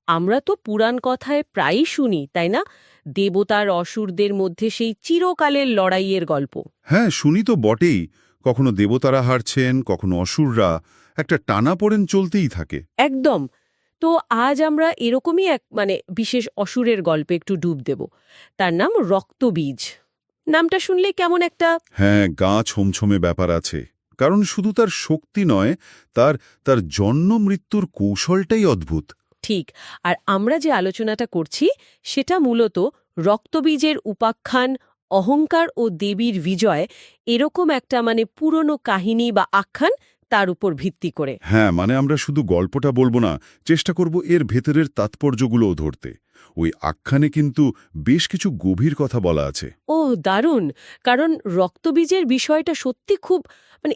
আমরা তো পুরাণ কথায় প্রায়ই শুনি, তাই না? দেবতার অসুরদের মধ্যে সেই চিরকালের লড়াইয়ের গল্প। হ্যাঁ, শুনি তো বটেই। কখনো দেবতারা হারছেন, কখনো অসুররা। একটা টানাপোড়েন চলতেই থাকে। একদম। তো আজ আমরা এরকমই এক বিশেষ অসুরের গল্পে একটু ডুব দেব। তার নাম রক্তবীজ। নামটা শুনলে কেমন একটা... হ্যাঁ, গা ছমছমে ব্যাপার আছে। কারণ শুধু তার শক্তি নয়, তার তার জন্ম মৃত্যুর কৌশলটাই অদ্ভুত। ঠিক। আর আমরা যে আলোচনাটা করছি সেটা মূলত রক্তবীজের উপাখ্যান, অহংকার ও দেবীর বিজয়, এরকম একটা পুরনো কাহিনী বা আখ্যান, তার উপর ভিত্তি করে। হ্যাঁ, আমরা শুধু গল্পটা বলবো না, চেষ্টা করব এর ভেতরের তাৎপর্যগুলোও ধরতে। ওই আখ্যানে কিন্তু বেশ কিছু গভীর কথা বলা আছে। ও দারুণ! কারণ রক্তবীজের বিষয়টা সত্যি খুব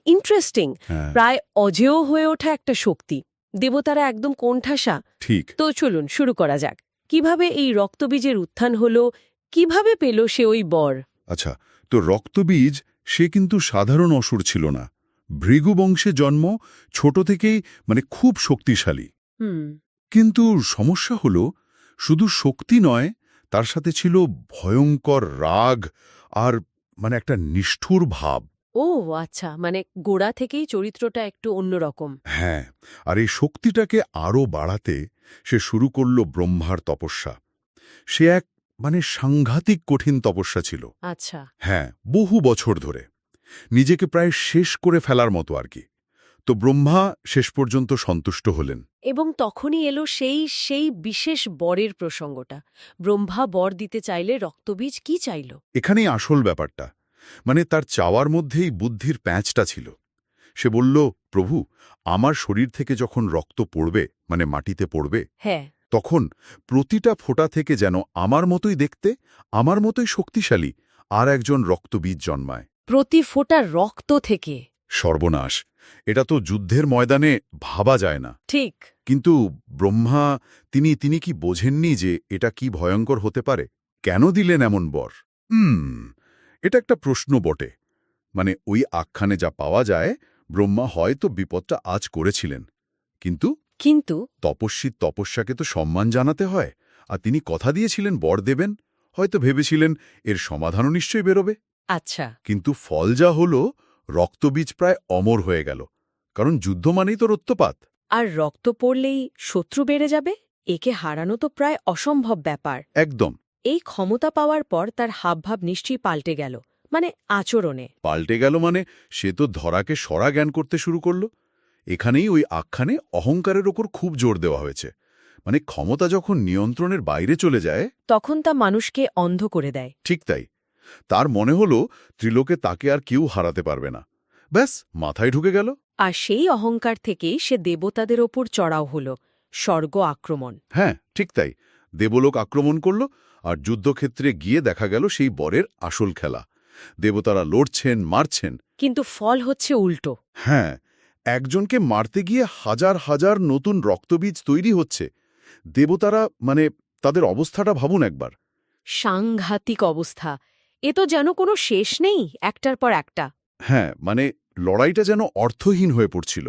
ইন্টারেস্টিং। হ্যাঁ, প্রায় অজেয় হয়ে ওঠা একটা শক্তি। দেবতারা একদম কোণঠাসা। ঠিক। তো চলুন শুরু করা যাক। কিভাবে এই রক্তবীজের উত্থান হলো, কিভাবে পেল সে ওই বর? আচ্ছা, তো রক্তবীজ সে কিন্তু সাধারণ অসুর ছিল না। ভৃগু বংশে জন্ম, ছোট থেকেই খুব শক্তিশালী। হুম। কিন্তু সমস্যা হলো, শুধু শক্তি নয়, তার সাথে ছিল ভয়ঙ্কর রাগ আর একটা নিষ্ঠুর ভাব। ও আচ্ছা, গোড়া থেকেই চরিত্রটা একটু অন্যরকম। হ্যাঁ, আর এই শক্তিটাকে আরও বাড়াতে সে শুরু করল ব্রহ্মার তপস্যা। সে এক সাংঘাতিক কঠিন তপস্যা ছিল। আচ্ছা। হ্যাঁ, বহু বছর ধরে নিজেকে প্রায় শেষ করে ফেলার মতো আর কি। তো ব্রহ্মা শেষ পর্যন্ত সন্তুষ্ট হলেন। এবং তখনই এলো সেই সেই বিশেষ বরের প্রসঙ্গটা। ব্রহ্মা বর দিতে চাইলে রক্তবীজ কি চাইল? এখানেই আসল ব্যাপারটা। তার চাওয়ার মধ্যেই বুদ্ধির প্যাঁচটা ছিল। সে বলল, প্রভু, আমার শরীর থেকে যখন রক্ত পড়বে, মাটিতে পড়বে, হ্যাঁ। তখন প্রতিটা ফোঁটা থেকে যেন আমার মতোই দেখতে, আমার মতোই শক্তিশালী আর একজন রক্তবীজ জন্মায়। প্রতি ফোঁটা রক্ত থেকে? সর্বনাশ! এটা তো যুদ্ধের ময়দানে ভাবা যায় না। ঠিক। কিন্তু ব্রহ্মা, তিনি কি বোঝেননি যে এটা কি ভয়ঙ্কর হতে পারে? কেন দিলেন এমন বর? এটা একটা প্রশ্ন বটে। ওই আখ্যানে যা পাওয়া যায়, ব্রহ্মা হয়তো বিপদটা আজ করেছিলেন। কিন্তু কিন্তু তপস্বীর তপস্যাকে তো সম্মান জানাতে হয়, আর তিনি কথা দিয়েছিলেন বর দেবেন। হয়তো ভেবেছিলেন এর সমাধানও নিশ্চয়ই বেরোবে। আচ্ছা। কিন্তু ফল যা হলো, রক্তবীজ প্রায় অমর হয়ে গেল। কারণ যুদ্ধ মানেই তো রক্তপাত। আর রক্ত পড়লেই শত্রু বেড়ে যাবে? একে হারানো তো প্রায় অসম্ভব ব্যাপার। একদম। এই ক্ষমতা পাওয়ার পর তার হাবভাব নিশ্চয়ই পাল্টে গেল, আচরণে। পাল্টে গেল সে তো ধরাকে সরা জ্ঞান করতে শুরু করল। এখানেই ওই আখ্যানে অহংকারের ওপর খুব জোর দেওয়া হয়েছে। ক্ষমতা যখন নিয়ন্ত্রণের বাইরে চলে যায়, তখন তা মানুষকে অন্ধ করে দেয়। ঠিক তাই। তার মনে হলো ত্রিলোকে তাকে আর কেউ হারাতে পারবে না। ব্যাস, মাথায় ঢুকে গেল। আর সেই অহংকার থেকেই সে দেবতাদের ওপর চড়াও হল, স্বর্গ আক্রমণ। হ্যাঁ, ঠিক তাই। দেবলোক আক্রমণ করল, আর যুদ্ধক্ষেত্রে গিয়ে দেখা গেল সেই বরের আসল খেলা। দেবতারা লড়ছেন, মারছেন। কিন্তু ফল হচ্ছে উল্টো। হ্যাঁ, একজনকে মারতে গিয়ে হাজার হাজার নতুন রক্তবীজ তৈরি হচ্ছে। দেবতারা তাদের অবস্থাটা ভাবুন একবার। সাংঘাতিক অবস্থা। এ তো যেন কোনো শেষ নেই, একটার পর একটা। হ্যাঁ, লড়াইটা যেন অর্থহীন হয়ে পড়ছিল।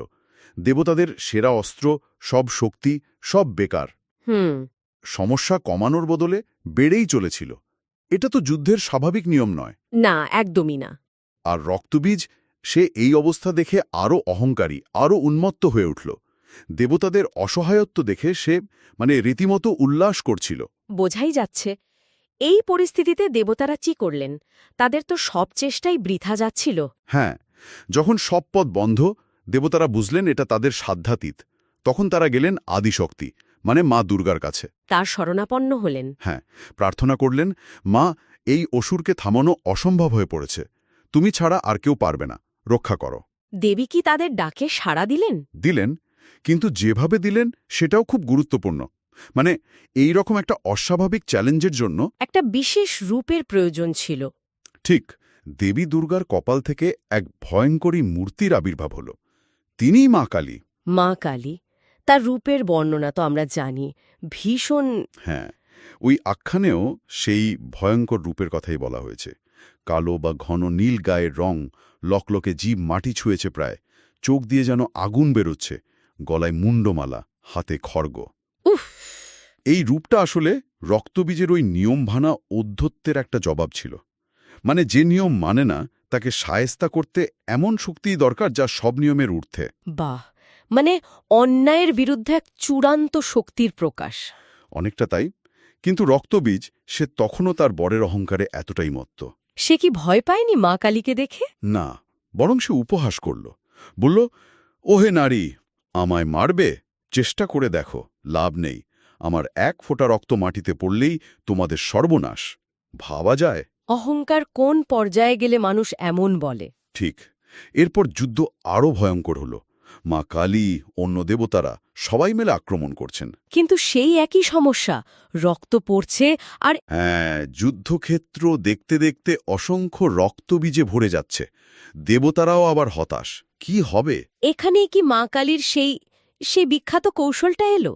দেবতাদের সেরা অস্ত্র, সব শক্তি, সব বেকার। হুম। সমস্যা কমানোর বদলে বেড়েই চলেছিল। এটা তো যুদ্ধের স্বাভাবিক নিয়ম নয়। না, একদমই না। আর রক্তবীজ, সে এই অবস্থা দেখে আরও অহংকারী, আরও উন্মত্ত হয়ে উঠল। দেবতাদের অসহায়ত্ব দেখে সে রীতিমতো উল্লাস করছিল। বোঝাই যাচ্ছে। এই পরিস্থিতিতে দেবতারা কি করলেন? তাদের তো সব চেষ্টাই বৃথা যাচ্ছিল। হ্যাঁ, যখন সব পথ বন্ধ, দেবতারা বুঝলেন এটা তাদের সাধ্যাতীত। তখন তারা গেলেন আদিশক্তি, মা দুর্গার কাছে। তার শরণাপন্ন হলেন। হ্যাঁ, প্রার্থনা করলেন, মা, এই অসুরকে থামানো অসম্ভব হয়ে পড়েছে। তুমি ছাড়া আর কেউ পারবে না, রক্ষা করো। দেবী কি তাদের ডাকে সাড়া দিলেন? দিলেন, কিন্তু যেভাবে দিলেন সেটাও খুব গুরুত্বপূর্ণ। এই রকম একটা অস্বাভাবিক চ্যালেঞ্জের জন্য একটা বিশেষ রূপের প্রয়োজন ছিল। ঠিক দেবী দুর্গার কপাল থেকে এক ভয়ঙ্করী মূর্তির আবির্ভাব হল। তিনিই মা কালী। মা কালী। তার রূপের বর্ণনা তো আমরা জানি, ভীষণ... হ্যাঁ, ওই আখ্যানেও সেই ভয়ঙ্কর রূপের কথাই বলা হয়েছে। কালো বা ঘন নীল গায়ের রং, লকলকে জিভ মাটি ছুঁয়েছে প্রায়, চোখ দিয়ে যেন আগুন বেরোচ্ছে, গলায় মুন্ডমালা, হাতে খড়গ। উফ! এই রূপটা আসলে রক্তবীজের ওই নিয়ম ভানা ঔদ্ধত্যের একটা জবাব ছিল। মানে যে নিয়ম মানে না তাকে শায়েস্তা করতে এমন শক্তিই দরকার যা সব নিয়মের ঊর্ধ্বে। বাহ, মানে অন্যায়ের বিরুদ্ধে এক চূড়ান্ত শক্তির প্রকাশ। অনেকটা তাই। কিন্তু রক্তবীজ সে তখনও তার বরের অহংকারে এতটাই মত্ত। সে কি ভয় পায়নি মা কালীকে দেখে? না, বরং সে উপহাস করল। বলল, ওহে নারী, আমায় মারবে? চেষ্টা করে দেখো, লাভ নেই। আমার এক ফোঁটা রক্ত মাটিতে পড়লেই তোমাদের সর্বনাশ। ভাবা যায়? অহংকার কোন পর্যায়ে গেলে মানুষ এমন বলে? ঠিক। এরপর যুদ্ধ আরও ভয়ঙ্কর হল। মা কালী, অন্য দেবতারা সবাই মিলে আক্রমণ করছেন। কিন্তু সেই একই সমস্যা, রক্ত পড়ছে আর হ্যাঁ, যুদ্ধক্ষেত্র দেখতে দেখতে অসংখ্য রক্তবীজে ভরে যাচ্ছে। দেবতারাও আবার হতাশ। কি হবে? এখানেই কি মা কালীর সেই বিখ্যাত কৌশলটা এলো?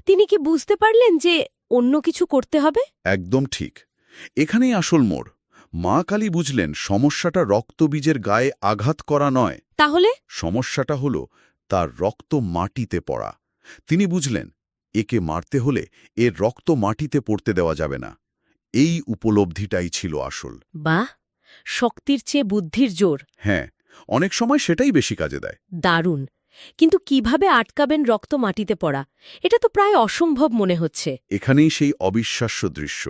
তিনি কি বুঝতে পারলেন যে অন্য কিছু করতে হবে? একদম ঠিক। এখানেই আসল মোড়। মা কালী বুঝলেন সমস্যাটা রক্তবীজের গায়ে আঘাত করা নয়। তাহলে সমস্যাটা হল তার রক্ত মাটিতে পড়া। তিনি বুঝলেন একে মারতে হলে এর রক্ত মাটিতে পড়তে দেওয়া যাবে না। এই উপলব্ধিটাই ছিল আসল। বাহ, শক্তির চেয়ে বুদ্ধির জোর। হ্যাঁ, অনেক সময় সেটাই বেশি কাজে দেয়। দারুণ। কিন্তু কিভাবে আটকাবেন রক্ত মাটিতে পড়া? এটা তো প্রায় অসম্ভব মনে হচ্ছে। এখানেই সেই অবিশ্বাস্য দৃশ্য।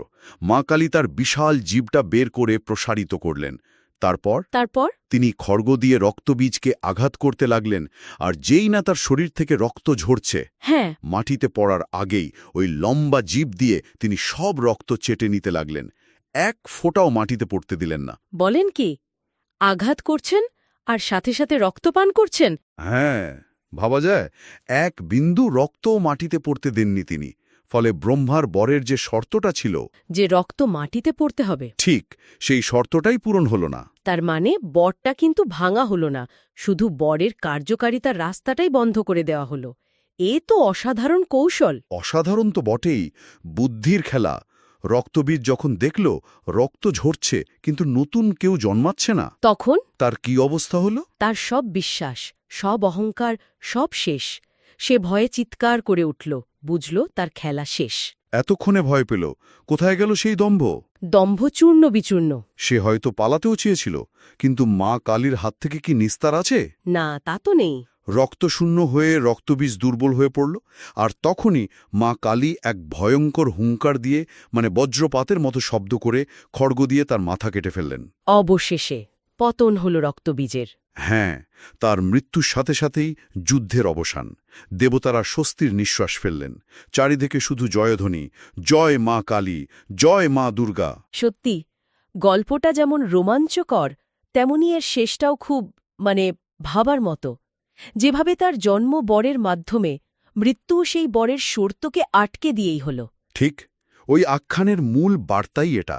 মা কালী তার বিশাল জিভটা বের করে প্রসারিত করলেন। তারপর তিনি খড়গ দিয়ে রক্তবীজকে আঘাত করতে লাগলেন। আর যেই না তার শরীর থেকে রক্ত ঝরছে, হ্যাঁ, মাটিতে পড়ার আগেই ওই লম্বা জিভ দিয়ে তিনি সব রক্ত চেটে নিতে লাগলেন। এক ফোঁটাও মাটিতে পড়তে দিলেন না। বলেন কি? আঘাত করছেন আর সাথে সাথে রক্তপান করছেন? হ্যাঁ, ভাবা যায়। এক বিন্দু রক্তও মাটিতে পড়তে দেননি তিনি। ফলে ব্রহ্মার বরের যে শর্তটা ছিল, যে রক্ত মাটিতে পড়তে হবে, ঠিক সেই শর্তটাই পূরণ হল না। তার মানে বরটা কিন্তু ভাঙা হলো না, শুধু বরের কার্যকারিতার রাস্তাটাই বন্ধ করে দেওয়া হলো। এ তো অসাধারণ কৌশল। অসাধারণ তো বটেই, বুদ্ধির খেলা। রক্তবীজ যখন দেখল রক্ত ঝরছে কিন্তু নতুন কেউ জন্মাচ্ছে না, তখন তার কি অবস্থা হল? তার সব বিশ্বাস, সব অহংকার, সব শেষ। সে ভয়ে চিৎকার করে উঠল, বুঝল তার খেলা শেষ। এতক্ষণে ভয় পেল, কোথায় গেল সেই দম্ভ? দম্ভ চূর্ণ বিচূর্ণ। সে হয়তো পালাতেও চেয়েছিল, কিন্তু মা কালীর হাত থেকে কি নিস্তার আছে? না, তা তো নেই। রক্তশূন্য হয়ে রক্তবীজ দুর্বল হয়ে পড়ল। আর তখনই মা কালী এক ভয়ঙ্কর হুঙ্কার দিয়ে, মানে বজ্রপাতের মতো শব্দ করে, খড়গ দিয়ে তার মাথা কেটে ফেললেন। অবশেষে পতন হল রক্তবীজের। হ্যাঁ, তার মৃত্যুর সাথে সাথেই যুদ্ধের অবসান। দেবতারা স্বস্তির নিঃশ্বাস ফেললেন। চারিদিকে শুধু জয়ধ্বনি, জয় মা কালী, জয় মা দুর্গা। সত্যি, গল্পটা যেমন রোমাঞ্চকর, তেমনি এর শেষটাও খুব ভাবার মতো। যেভাবে তার জন্ম বরের মাধ্যমে, মৃত্যু সেই বরের শর্তকে আটকে দিয়েই হল। ঠিক, ওই আখ্যানের মূল বার্তাই এটা।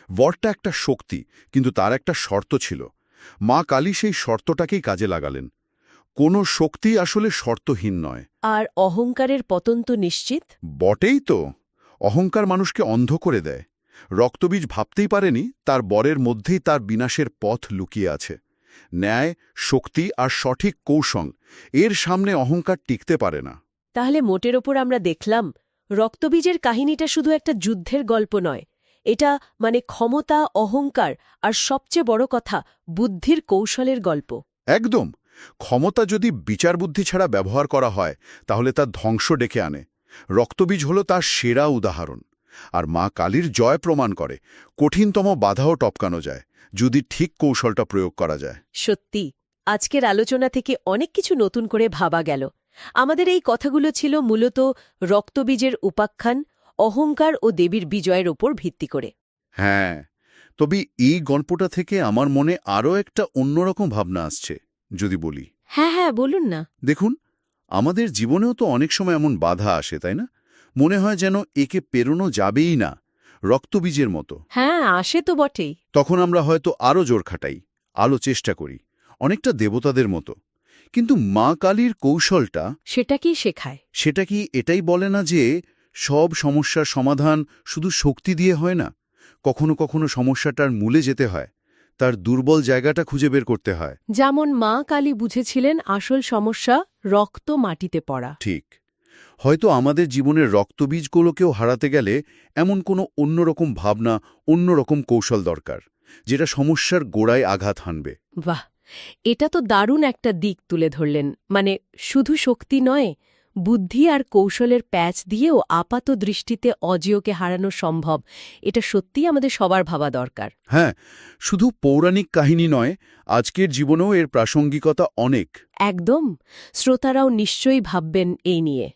বরটা একটা শক্তি, কিন্তু তার একটা শর্ত ছিল। মা কালী সেই শর্তটাকেই কাজে লাগালেন। কোনো শক্তি আসলে শর্তহীন নয়। আর অহংকারের পতন তো নিশ্চিত। বটেই তো, অহংকার মানুষকে অন্ধ করে দেয়। রক্তবীজ ভাবতেই পারেনি তার বরের মধ্যেই তার বিনাশের পথ লুকিয়ে আছে। ন্যায়, শক্তি আর সঠিক কৌশল, এর সামনে অহংকার টিকতে পারে না। তাহলে মোটের ওপর আমরা দেখলাম, রক্তবীজের কাহিনীটা শুধু একটা যুদ্ধের গল্প নয়। এটা ক্ষমতা, অহংকার আর সবচেয়ে বড় কথা, বুদ্ধির কৌশলের গল্প। একদম। ক্ষমতা যদি বিচার বুদ্ধি ছাড়া ব্যবহার করা হয়, তাহলে তার ধ্বংস ডেকে আনে। রক্তবীজ হল তার সেরা উদাহরণ। আর মা কালীর জয় প্রমাণ করে কঠিনতম বাধাও টপকানো যায়, যদি ঠিক কৌশলটা প্রয়োগ করা যায়। সত্যি, আজকের আলোচনা থেকে অনেক কিছু নতুন করে ভাবা গেল। আমাদের এই কথাগুলো ছিল মূলত রক্তবীজের উপাখ্যান, অহংকার ও দেবীর বিজয়ের ওপর ভিত্তি করে। হ্যাঁ, তবে এই গল্পটা থেকে আমার মনে আরও একটা অন্যরকম ভাবনা আসছে, যদি বলি। হ্যাঁ, বলুন না। দেখুন, আমাদের জীবনেও তো অনেক সময় এমন বাধা আসে, তাই না? মনে হয় যেন একে পেরোনো যাবেই না, রক্তবীজের মতো। হ্যাঁ, আসে তো বটেই। তখন আমরা হয়তো আরও জোর খাটাই, আলো চেষ্টা করি, অনেকটা দেবতাদের মতো। কিন্তু মা কালীর কৌশলটা, সেটা কি শেখায়? সেটা কি এটাই বলে না যে সব সমস্যার সমাধান শুধু শক্তি দিয়ে হয় না? কখনো কখনো সমস্যাটার মূলে যেতে হয়, তার দুর্বল জায়গাটা খুঁজে বের করতে হয়। যেমন মা কালী বুঝেছিলেন আসল সমস্যা রক্ত মাটিতে পড়া। ঠিক। হয়তো আমাদের জীবনের রক্তবীজগুলোকেও হারাতে গেলে এমন কোনো অন্যরকম ভাবনা, অন্যরকম কৌশল দরকার, যেটা সমস্যার গোড়ায় আঘাত হানবে। বাহ, এটা তো দারুণ একটা দিক তুলে ধরলেন। মানে শুধু শক্তি নয়, বুদ্ধি আর কৌশলের প্যাচ দিয়েও আপাত দৃষ্টিতে অজেয়কে হারানো সম্ভব। এটা সত্যিই আমাদের সবার ভাবা দরকার। হ্যাঁ, শুধু পৌরাণিক কাহিনী নয়, আজকের জীবনেও এর প্রাসঙ্গিকতা অনেক। একদম, শ্রোতারাও নিশ্চয়ই ভাববেন এই নিয়ে।